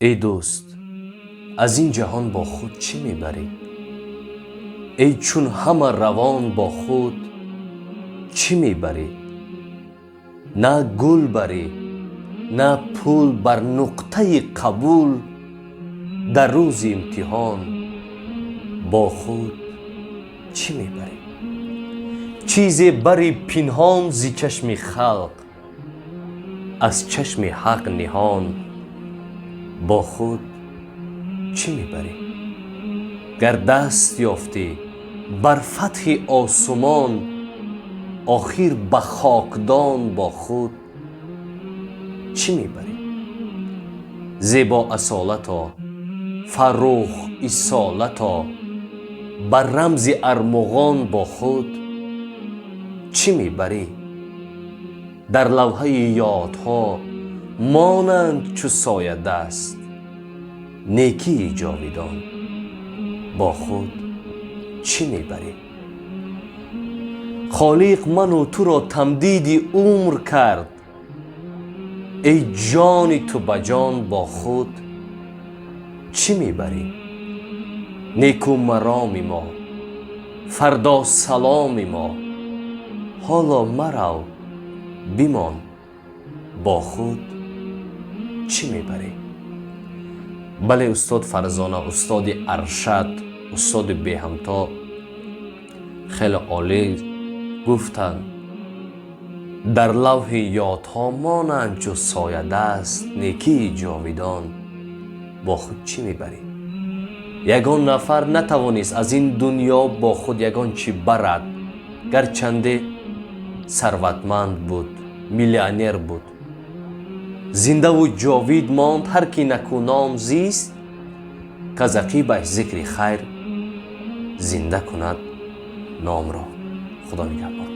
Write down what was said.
ای دوست، از این جهان با خود چی میبری؟ ای چون همه روان با خود چی میبری؟ نه گل بری، نه پول بر نقطه قبول. در روز امتحان با خود چی میبری؟ چیزی بری پنهان ز چشم خلق، از چشم حق نهان با خود چی میبری؟ گر دست یافتی بر فتح آسمان، آخر به خاکدان با خود چی میبری؟ زیبا اصالتا، فروخ اصالتا، بر رمز ارمغان با خود چی میبری؟ در لوحه یادها مانند چو سایه دست، نیکی جاویدان با خود چی میبری؟ خالق من و تو را تمدید عمر کرد، ای جان تو به جان با خود چی میبری؟ نیکو مرام ما، فردا سلام ما، حالا مرو بمان با خود چی میبری؟ بله استاد فرزانه، استاد ارشد، استاد بی همتا خیلی عالی گفتند. در لوح یادها مانند چو سایه دست، نیکی جاویدان با خود چی میبری؟ یگان نفر نتوانست از این دنیا با خود یگان چی برد، گرچنده ثروتمند بود، میلیونر بود، زنده و جاوید ماند. هر کی نکو نام زیست، کز عقیبش ذکر خیر زنده کند نام را. خدا نگهدار.